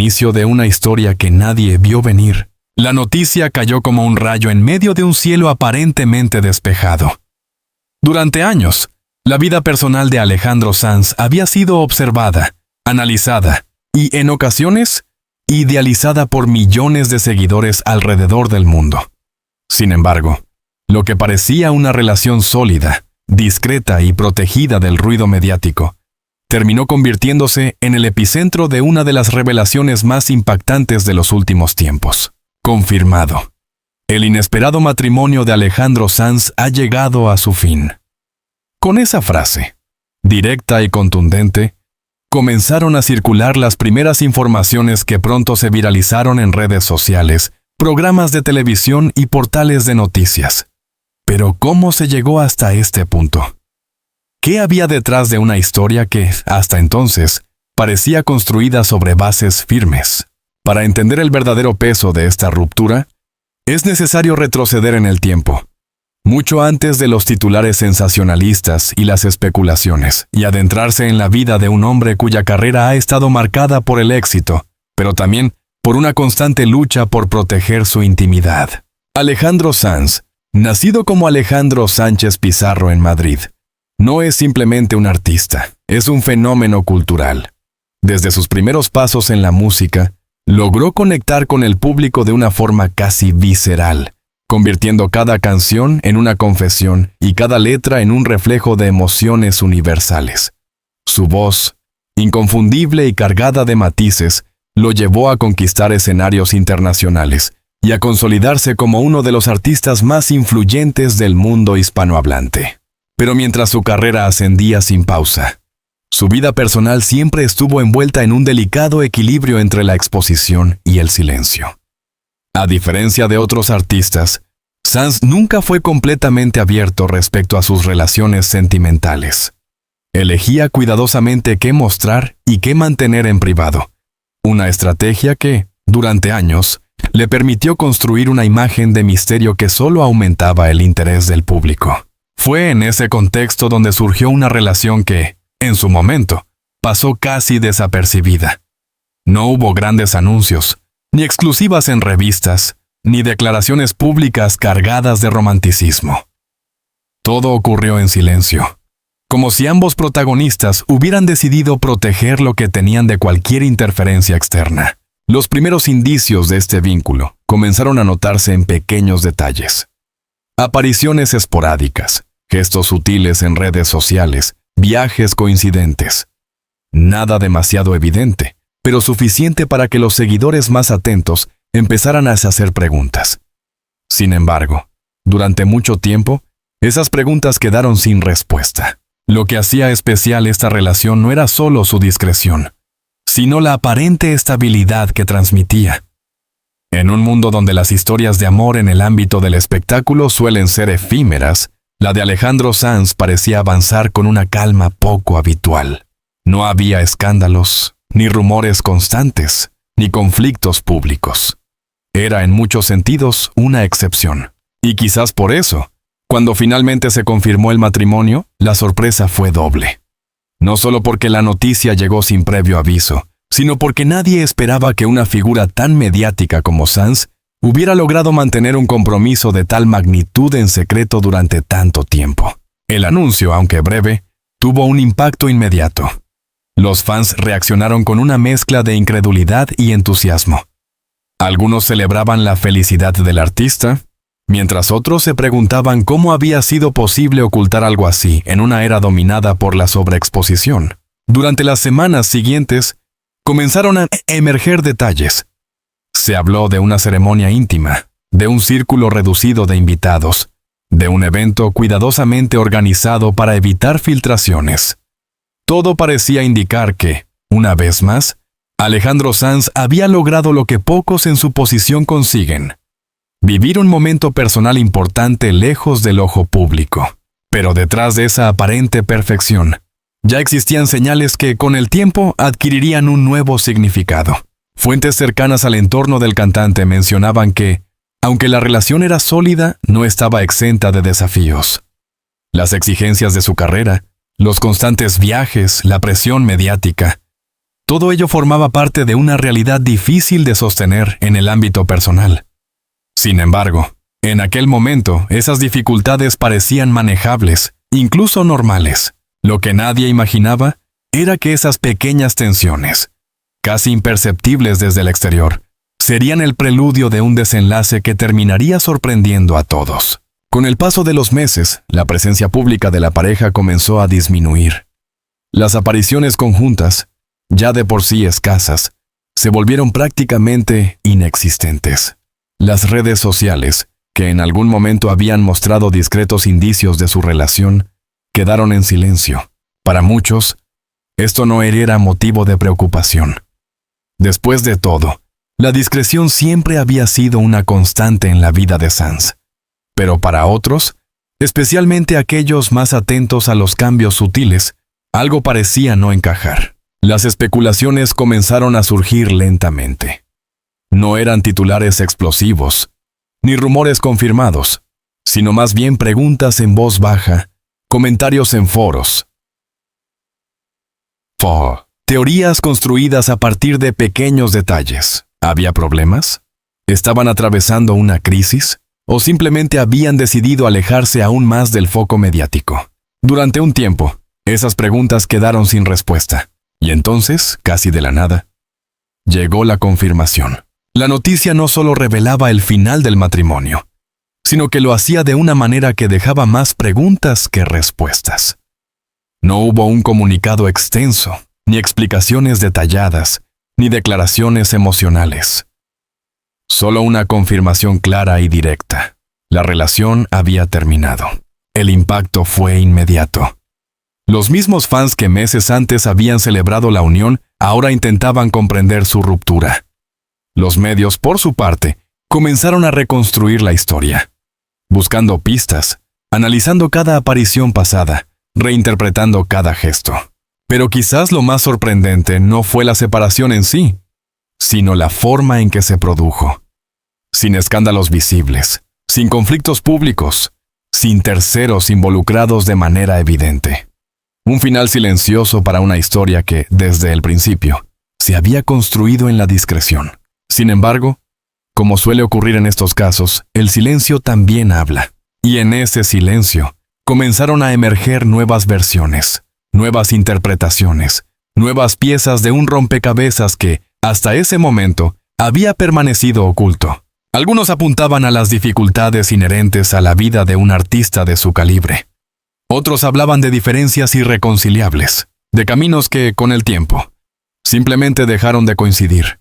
inicio de una historia que nadie vio venir. La noticia cayó como un rayo en medio de un cielo aparentemente despejado. Durante años, la vida personal de Alejandro Sanz había sido observada, analizada y, en ocasiones, idealizada por millones de seguidores alrededor del mundo. Sin embargo, lo que parecía una relación sólida, discreta y protegida del ruido mediático, terminó convirtiéndose en el epicentro de una de las revelaciones más impactantes de los últimos tiempos. Confirmado. El inesperado matrimonio de Alejandro Sanz ha llegado a su fin. Con esa frase, directa y contundente, comenzaron a circular las primeras informaciones que pronto se viralizaron en redes sociales, programas de televisión y portales de noticias. Pero ¿cómo se llegó hasta este punto? ¿Qué había detrás de una historia que, hasta entonces, parecía construida sobre bases firmes? Para entender el verdadero peso de esta ruptura, es necesario retroceder en el tiempo, mucho antes de los titulares sensacionalistas y las especulaciones, y adentrarse en la vida de un hombre cuya carrera ha estado marcada por el éxito, pero también por una constante lucha por proteger su intimidad. Alejandro Sanz, nacido como Alejandro Sánchez Pizarro en Madrid, no es simplemente un artista, es un fenómeno cultural. Desde sus primeros pasos en la música, logró conectar con el público de una forma casi visceral, convirtiendo cada canción en una confesión y cada letra en un reflejo de emociones universales. Su voz, inconfundible y cargada de matices, lo llevó a conquistar escenarios internacionales y a consolidarse como uno de los artistas más influyentes del mundo hispanohablante. Pero mientras su carrera ascendía sin pausa, su vida personal siempre estuvo envuelta en un delicado equilibrio entre la exposición y el silencio. A diferencia de otros artistas, Sanz nunca fue completamente abierto respecto a sus relaciones sentimentales. Elegía cuidadosamente qué mostrar y qué mantener en privado, una estrategia que, durante años, le permitió construir una imagen de misterio que solo aumentaba el interés del público. Fue en ese contexto donde surgió una relación que, en su momento, pasó casi desapercibida. No hubo grandes anuncios, ni exclusivas en revistas, ni declaraciones públicas cargadas de romanticismo. Todo ocurrió en silencio, como si ambos protagonistas hubieran decidido proteger lo que tenían de cualquier interferencia externa. Los primeros indicios de este vínculo comenzaron a notarse en pequeños detalles. Apariciones esporádicas, gestos sutiles en redes sociales, viajes coincidentes. Nada demasiado evidente, pero suficiente para que los seguidores más atentos empezaran a hacer preguntas. Sin embargo, durante mucho tiempo, esas preguntas quedaron sin respuesta. Lo que hacía especial esta relación no era solo su discreción, sino la aparente estabilidad que transmitía. En un mundo donde las historias de amor en el ámbito del espectáculo suelen ser efímeras, la de Alejandro Sanz parecía avanzar con una calma poco habitual. No había escándalos, ni rumores constantes, ni conflictos públicos. Era en muchos sentidos una excepción. Y quizás por eso, cuando finalmente se confirmó el matrimonio, la sorpresa fue doble. No solo porque la noticia llegó sin previo aviso, sino porque nadie esperaba que una figura tan mediática como Sanz hubiera logrado mantener un compromiso de tal magnitud en secreto durante tanto tiempo. El anuncio, aunque breve, tuvo un impacto inmediato. Los fans reaccionaron con una mezcla de incredulidad y entusiasmo. Algunos celebraban la felicidad del artista, mientras otros se preguntaban cómo había sido posible ocultar algo así en una era dominada por la sobreexposición. Durante las semanas siguientes, comenzaron a emerger detalles. Se habló de una ceremonia íntima, de un círculo reducido de invitados, de un evento cuidadosamente organizado para evitar filtraciones. Todo parecía indicar que, una vez más, Alejandro Sanz había logrado lo que pocos en su posición consiguen: vivir un momento personal importante lejos del ojo público. Pero detrás de esa aparente perfección, ya existían señales que con el tiempo adquirirían un nuevo significado. Fuentes cercanas al entorno del cantante mencionaban que, aunque la relación era sólida, no estaba exenta de desafíos. Las exigencias de su carrera, los constantes viajes, la presión mediática, Todo ello formaba parte de una realidad difícil de sostener en el ámbito personal. Sin embargo, en aquel momento esas dificultades parecían manejables, incluso normales. Lo que nadie imaginaba era que esas pequeñas tensiones, casi imperceptibles desde el exterior, serían el preludio de un desenlace que terminaría sorprendiendo a todos. Con el paso de los meses, la presencia pública de la pareja comenzó a disminuir. Las apariciones conjuntas, ya de por sí escasas, se volvieron prácticamente inexistentes. Las redes sociales, que en algún momento habían mostrado discretos indicios de su relación, quedaron en silencio. Para muchos, esto no era motivo de preocupación. Después de todo, la discreción siempre había sido una constante en la vida de Sanz. Pero para otros, especialmente aquellos más atentos a los cambios sutiles, algo parecía no encajar. Las especulaciones comenzaron a surgir lentamente. No eran titulares explosivos, ni rumores confirmados, sino más bien preguntas en voz baja, comentarios en foros. Teorías construidas a partir de pequeños detalles. ¿Había problemas? ¿Estaban atravesando una crisis? ¿O simplemente habían decidido alejarse aún más del foco mediático? Durante un tiempo, esas preguntas quedaron sin respuesta. Y entonces, casi de la nada, llegó la confirmación. La noticia no solo revelaba el final del matrimonio, sino que lo hacía de una manera que dejaba más preguntas que respuestas. No hubo un comunicado extenso, ni explicaciones detalladas, ni declaraciones emocionales. Solo una confirmación clara y directa. La relación había terminado. El impacto fue inmediato. Los mismos fans que meses antes habían celebrado la unión ahora intentaban comprender su ruptura. Los medios, por su parte, comenzaron a reconstruir la historia, buscando pistas, analizando cada aparición pasada, reinterpretando cada gesto. Pero quizás lo más sorprendente no fue la separación en sí, sino la forma en que se produjo. Sin escándalos visibles, sin conflictos públicos, sin terceros involucrados de manera evidente. Un final silencioso para una historia que, desde el principio, se había construido en la discreción. Sin embargo, como suele ocurrir en estos casos, el silencio también habla. Y en ese silencio, comenzaron a emerger nuevas versiones, nuevas interpretaciones, nuevas piezas de un rompecabezas que, hasta ese momento, había permanecido oculto. Algunos apuntaban a las dificultades inherentes a la vida de un artista de su calibre. Otros hablaban de diferencias irreconciliables, de caminos que, con el tiempo, simplemente dejaron de coincidir.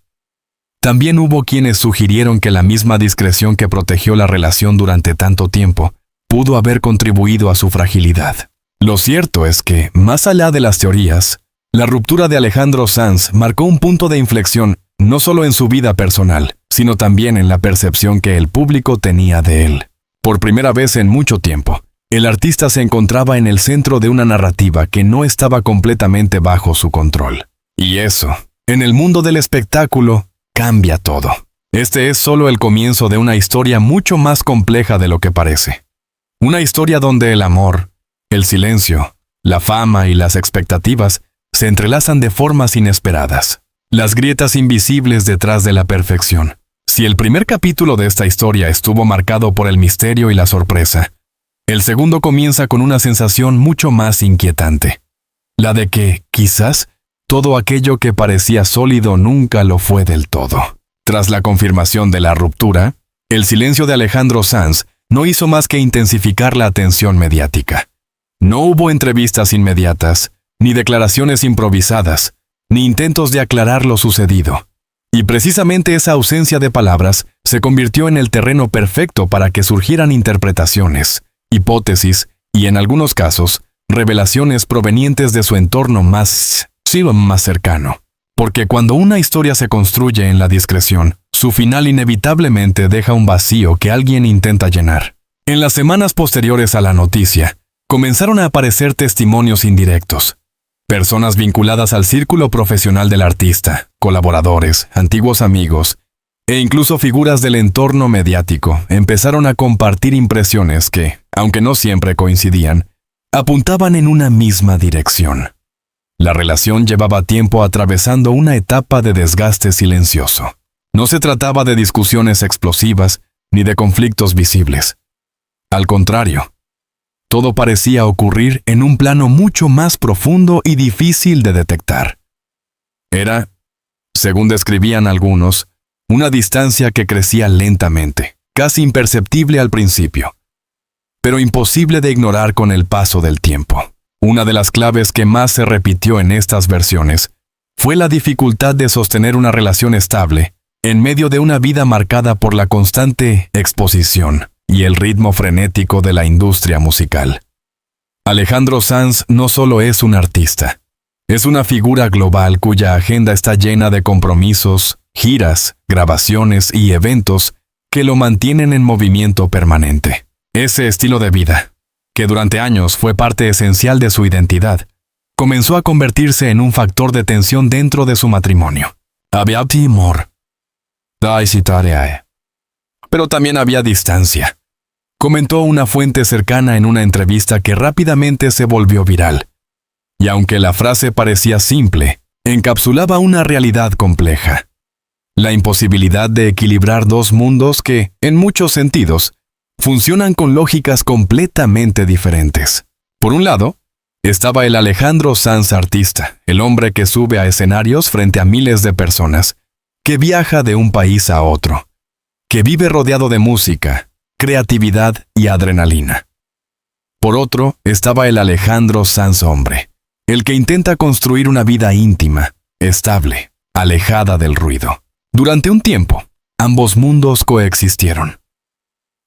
También hubo quienes sugirieron que la misma discreción que protegió la relación durante tanto tiempo pudo haber contribuido a su fragilidad. Lo cierto es que, más allá de las teorías, la ruptura de Alejandro Sanz marcó un punto de inflexión no solo en su vida personal, sino también en la percepción que el público tenía de él. Por primera vez en mucho tiempo, el artista se encontraba en el centro de una narrativa que no estaba completamente bajo su control. Y eso, en el mundo del espectáculo, cambia todo. Este es solo el comienzo de una historia mucho más compleja de lo que parece. Una historia donde el amor, el silencio, la fama y las expectativas se entrelazan de formas inesperadas. Las grietas invisibles detrás de la perfección. Si el primer capítulo de esta historia estuvo marcado por el misterio y la sorpresa, el segundo comienza con una sensación mucho más inquietante. La de que, quizás, todo aquello que parecía sólido nunca lo fue del todo. Tras la confirmación de la ruptura, el silencio de Alejandro Sanz no hizo más que intensificar la atención mediática. No hubo entrevistas inmediatas, ni declaraciones improvisadas, ni intentos de aclarar lo sucedido. Y precisamente esa ausencia de palabras se convirtió en el terreno perfecto para que surgieran interpretaciones, hipótesis y, en algunos casos, revelaciones provenientes de su entorno más cercano. Porque cuando una historia se construye en la discreción, su final inevitablemente deja un vacío que alguien intenta llenar. En las semanas posteriores a la noticia, comenzaron a aparecer testimonios indirectos. Personas vinculadas al círculo profesional del artista, colaboradores, antiguos amigos, e incluso figuras del entorno mediático empezaron a compartir impresiones que, aunque no siempre coincidían, apuntaban en una misma dirección. La relación llevaba tiempo atravesando una etapa de desgaste silencioso. No se trataba de discusiones explosivas ni de conflictos visibles. Al contrario, todo parecía ocurrir en un plano mucho más profundo y difícil de detectar. Era, según describían algunos, una distancia que crecía lentamente, casi imperceptible al principio, pero imposible de ignorar con el paso del tiempo. Una de las claves que más se repitió en estas versiones fue la dificultad de sostener una relación estable en medio de una vida marcada por la constante exposición y el ritmo frenético de la industria musical. Alejandro Sanz no solo es un artista, es una figura global cuya agenda está llena de compromisos, giras, grabaciones y eventos que lo mantienen en movimiento permanente. Ese estilo de vida, que durante años fue parte esencial de su identidad, comenzó a convertirse en un factor de tensión dentro de su matrimonio. Había timor. Pero también había distancia, comentó una fuente cercana en una entrevista que rápidamente se volvió viral. Y aunque la frase parecía simple, encapsulaba una realidad compleja. La imposibilidad de equilibrar dos mundos que, en muchos sentidos, funcionan con lógicas completamente diferentes. Por un lado, estaba el Alejandro Sanz artista, el hombre que sube a escenarios frente a miles de personas, que viaja de un país a otro, que vive rodeado de música, creatividad y adrenalina. Por otro, estaba el Alejandro Sanz hombre, el que intenta construir una vida íntima, estable, alejada del ruido. Durante un tiempo, ambos mundos coexistieron.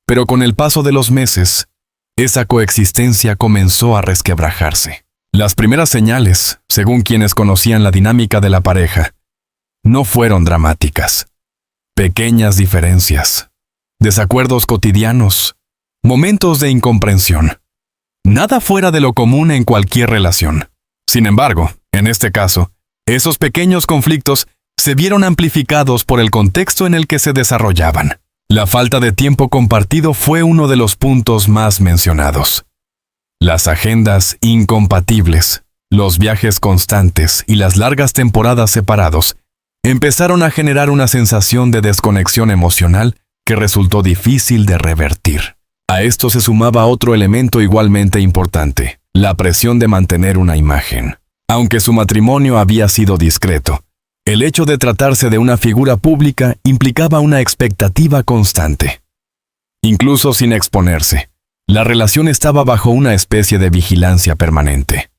Pero con el paso de los meses, esa coexistencia comenzó a resquebrajarse. Las primeras señales, según quienes conocían la dinámica de la pareja, no fueron dramáticas. Pequeñas diferencias, desacuerdos cotidianos, momentos de incomprensión. Nada fuera de lo común en cualquier relación. Sin embargo, en este caso, esos pequeños conflictos se vieron amplificados por el contexto en el que se desarrollaban. La falta de tiempo compartido fue uno de los puntos más mencionados. Las agendas incompatibles, los viajes constantes y las largas temporadas separados empezaron a generar una sensación de desconexión emocional que resultó difícil de revertir. A esto se sumaba otro elemento igualmente importante, la presión de mantener una imagen. Aunque su matrimonio había sido discreto, el hecho de tratarse de una figura pública implicaba una expectativa constante. Incluso sin exponerse, la relación estaba bajo una especie de vigilancia permanente.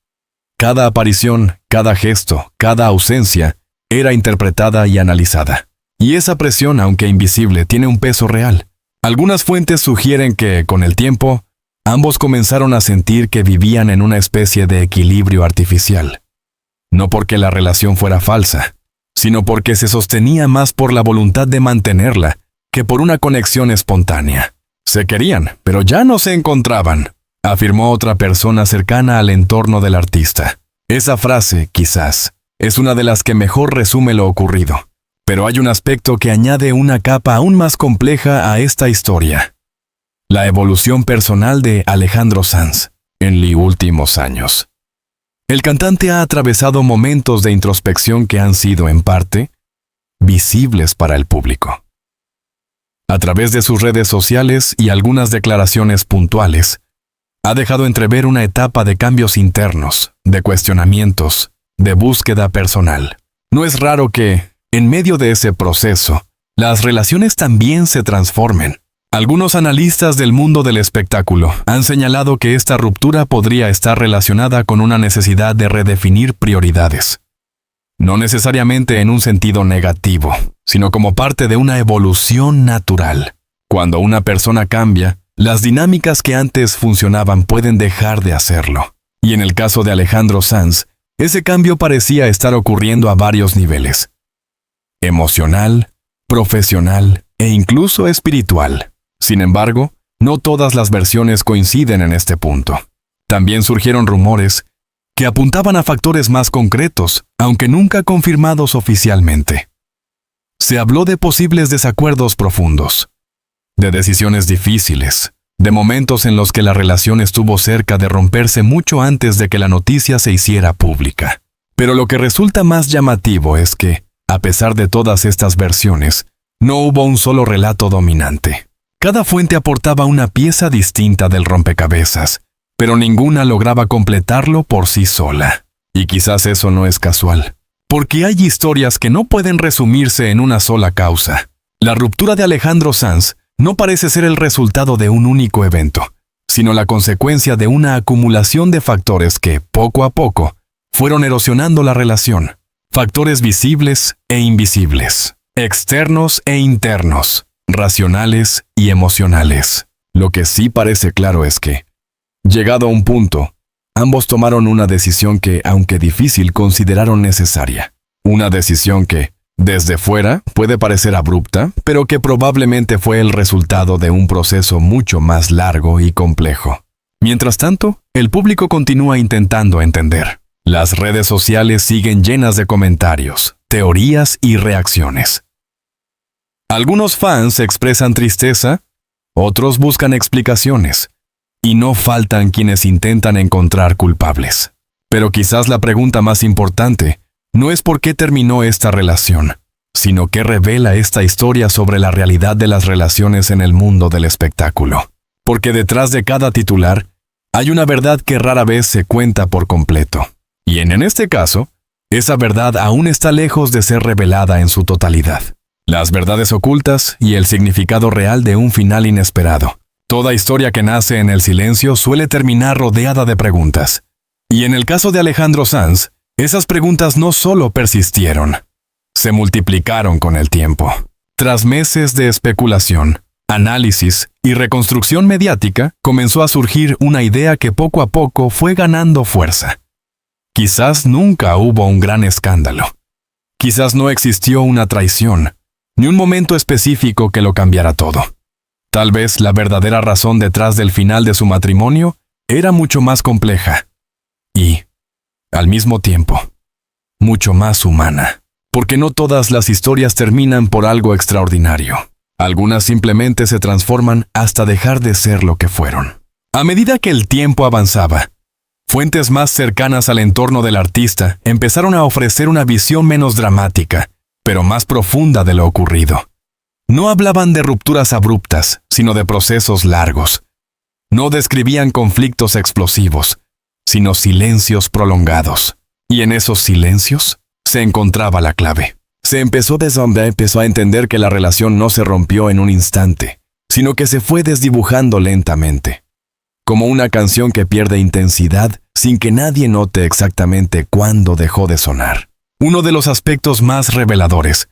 Cada aparición, cada gesto, cada ausencia era interpretada y analizada. Y esa presión, aunque invisible, tiene un peso real. Algunas fuentes sugieren que, con el tiempo, ambos comenzaron a sentir que vivían en una especie de equilibrio artificial. No porque la relación fuera falsa, sino porque se sostenía más por la voluntad de mantenerla que por una conexión espontánea. Se querían, pero ya no se encontraban, afirmó otra persona cercana al entorno del artista. Esa frase, quizás, es una de las que mejor resume lo ocurrido. Pero hay un aspecto que añade una capa aún más compleja a esta historia. La evolución personal de Alejandro Sanz en los últimos años. El cantante ha atravesado momentos de introspección que han sido, en parte, visibles para el público. A través de sus redes sociales y algunas declaraciones puntuales, ha dejado entrever una etapa de cambios internos, de cuestionamientos, de búsqueda personal. No es raro que, en medio de ese proceso, las relaciones también se transformen. Algunos analistas del mundo del espectáculo han señalado que esta ruptura podría estar relacionada con una necesidad de redefinir prioridades. No necesariamente en un sentido negativo, sino como parte de una evolución natural. Cuando una persona cambia, las dinámicas que antes funcionaban pueden dejar de hacerlo. Y en el caso de Alejandro Sanz, ese cambio parecía estar ocurriendo a varios niveles: emocional, profesional e incluso espiritual. Sin embargo, no todas las versiones coinciden en este punto. También surgieron rumores que apuntaban a factores más concretos, aunque nunca confirmados oficialmente. Se habló de posibles desacuerdos profundos, de decisiones difíciles, de momentos en los que la relación estuvo cerca de romperse mucho antes de que la noticia se hiciera pública. Pero lo que resulta más llamativo es que, a pesar de todas estas versiones, no hubo un solo relato dominante. Cada fuente aportaba una pieza distinta del rompecabezas, pero ninguna lograba completarlo por sí sola. Y quizás eso no es casual, porque hay historias que no pueden resumirse en una sola causa. La ruptura de Alejandro Sanz no parece ser el resultado de un único evento, sino la consecuencia de una acumulación de factores que, poco a poco, fueron erosionando la relación. Factores visibles e invisibles, externos e internos, racionales y emocionales. Lo que sí parece claro es que, llegado a un punto, ambos tomaron una decisión que, aunque difícil, consideraron necesaria. Una decisión que, desde fuera, puede parecer abrupta, pero que probablemente fue el resultado de un proceso mucho más largo y complejo. Mientras tanto, el público continúa intentando entender. Las redes sociales siguen llenas de comentarios, teorías y reacciones. Algunos fans expresan tristeza, otros buscan explicaciones, y no faltan quienes intentan encontrar culpables. Pero quizás la pregunta más importante no es por qué terminó esta relación, sino qué revela esta historia sobre la realidad de las relaciones en el mundo del espectáculo. Porque detrás de cada titular hay una verdad que rara vez se cuenta por completo. Y en este caso, esa verdad aún está lejos de ser revelada en su totalidad. Las verdades ocultas y el significado real de un final inesperado. Toda historia que nace en el silencio suele terminar rodeada de preguntas. Y en el caso de Alejandro Sanz, esas preguntas no solo persistieron, se multiplicaron con el tiempo. Tras meses de especulación, análisis y reconstrucción mediática, comenzó a surgir una idea que poco a poco fue ganando fuerza. Quizás nunca hubo un gran escándalo. Quizás no existió una traición, ni un momento específico que lo cambiara todo. Tal vez la verdadera razón detrás del final de su matrimonio era mucho más compleja y, al mismo tiempo, mucho más humana. Porque no todas las historias terminan por algo extraordinario. Algunas simplemente se transforman hasta dejar de ser lo que fueron. A medida que el tiempo avanzaba, fuentes más cercanas al entorno del artista empezaron a ofrecer una visión menos dramática, pero más profunda de lo ocurrido. No hablaban de rupturas abruptas, sino de procesos largos. No describían conflictos explosivos, sino silencios prolongados. Y en esos silencios se encontraba la clave. Se empezó a entender que la relación no se rompió en un instante, sino que se fue desdibujando lentamente. Como una canción que pierde intensidad sin que nadie note exactamente cuándo dejó de sonar. Uno de los aspectos más reveladores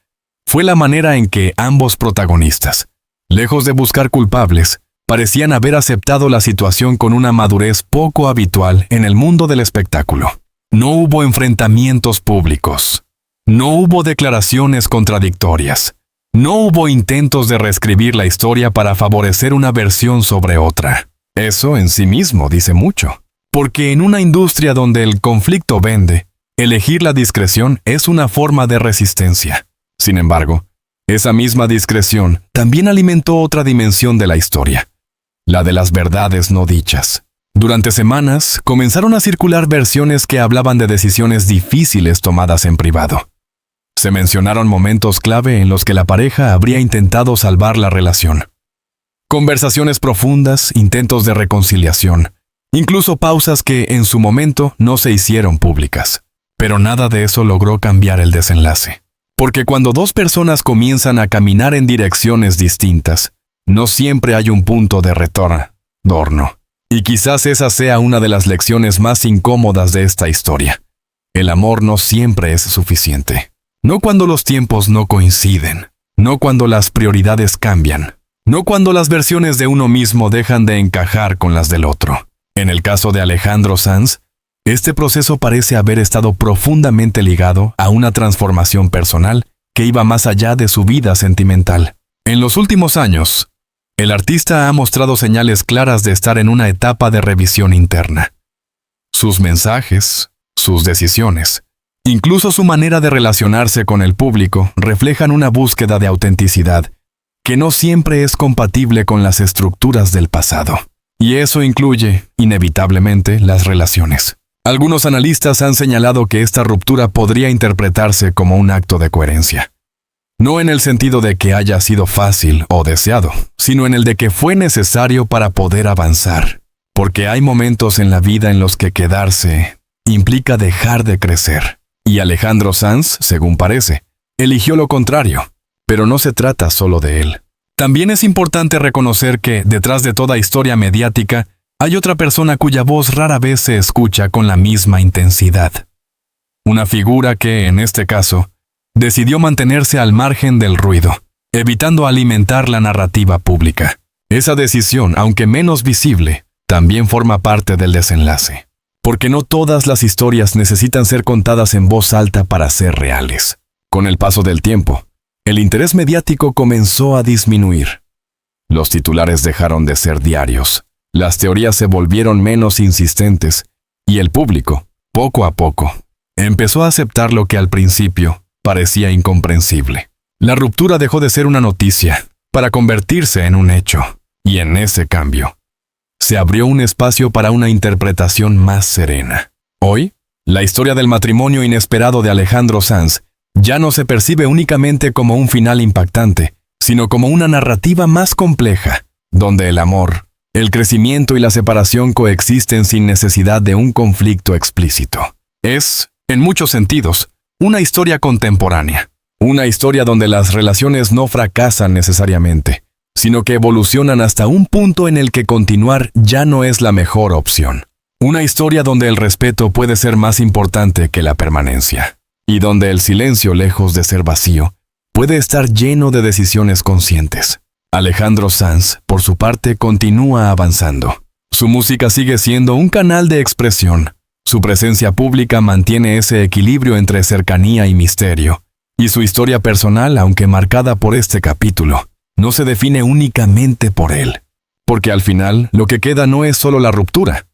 fue la manera en que ambos protagonistas, lejos de buscar culpables, parecían haber aceptado la situación con una madurez poco habitual en el mundo del espectáculo. No hubo enfrentamientos públicos. No hubo declaraciones contradictorias. No hubo intentos de reescribir la historia para favorecer una versión sobre otra. Eso en sí mismo dice mucho. Porque en una industria donde el conflicto vende, elegir la discreción es una forma de resistencia. Sin embargo, esa misma discreción también alimentó otra dimensión de la historia, la de las verdades no dichas. Durante semanas, comenzaron a circular versiones que hablaban de decisiones difíciles tomadas en privado. Se mencionaron momentos clave en los que la pareja habría intentado salvar la relación. Conversaciones profundas, intentos de reconciliación, incluso pausas que en su momento no se hicieron públicas. Pero nada de eso logró cambiar el desenlace. Porque cuando dos personas comienzan a caminar en direcciones distintas, no siempre hay un punto de retorno. Y quizás esa sea una de las lecciones más incómodas de esta historia. El amor no siempre es suficiente. No cuando los tiempos no coinciden. No cuando las prioridades cambian. No cuando las versiones de uno mismo dejan de encajar con las del otro. En el caso de Alejandro Sanz, este proceso parece haber estado profundamente ligado a una transformación personal que iba más allá de su vida sentimental. En los últimos años, el artista ha mostrado señales claras de estar en una etapa de revisión interna. Sus mensajes, sus decisiones, incluso su manera de relacionarse con el público reflejan una búsqueda de autenticidad que no siempre es compatible con las estructuras del pasado. Y eso incluye, inevitablemente, las relaciones. Algunos analistas han señalado que esta ruptura podría interpretarse como un acto de coherencia. No en el sentido de que haya sido fácil o deseado, sino en el de que fue necesario para poder avanzar. Porque hay momentos en la vida en los que quedarse implica dejar de crecer. Y Alejandro Sanz, según parece, eligió lo contrario. Pero no se trata solo de él. También es importante reconocer que, detrás de toda historia mediática, hay otra persona cuya voz rara vez se escucha con la misma intensidad. Una figura que, en este caso, decidió mantenerse al margen del ruido, evitando alimentar la narrativa pública. Esa decisión, aunque menos visible, también forma parte del desenlace. Porque no todas las historias necesitan ser contadas en voz alta para ser reales. Con el paso del tiempo, el interés mediático comenzó a disminuir. Los titulares dejaron de ser diarios, las teorías se volvieron menos insistentes, y el público, poco a poco, empezó a aceptar lo que al principio parecía incomprensible. La ruptura dejó de ser una noticia para convertirse en un hecho, y en ese cambio se abrió un espacio para una interpretación más serena. Hoy, la historia del matrimonio inesperado de Alejandro Sanz ya no se percibe únicamente como un final impactante, sino como una narrativa más compleja, donde el amor, el crecimiento y la separación coexisten sin necesidad de un conflicto explícito. Es, en muchos sentidos, una historia contemporánea. Una historia donde las relaciones no fracasan necesariamente, sino que evolucionan hasta un punto en el que continuar ya no es la mejor opción. Una historia donde el respeto puede ser más importante que la permanencia, y donde el silencio, lejos de ser vacío, puede estar lleno de decisiones conscientes. Alejandro Sanz, por su parte, continúa avanzando. Su música sigue siendo un canal de expresión. Su presencia pública mantiene ese equilibrio entre cercanía y misterio. Y su historia personal, aunque marcada por este capítulo, no se define únicamente por él. Porque al final, lo que queda no es solo la ruptura,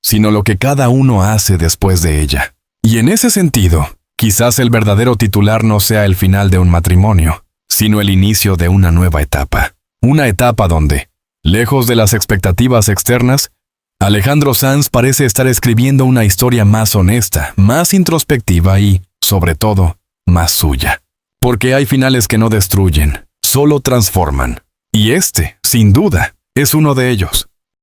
sino lo que cada uno hace después de ella. Y en ese sentido, quizás el verdadero titular no sea el final de un matrimonio, sino el inicio de una nueva etapa. Una etapa donde, lejos de las expectativas externas, Alejandro Sanz parece estar escribiendo una historia más honesta, más introspectiva y, sobre todo, más suya. Porque hay finales que no destruyen, solo transforman. Y este, sin duda, es uno de ellos.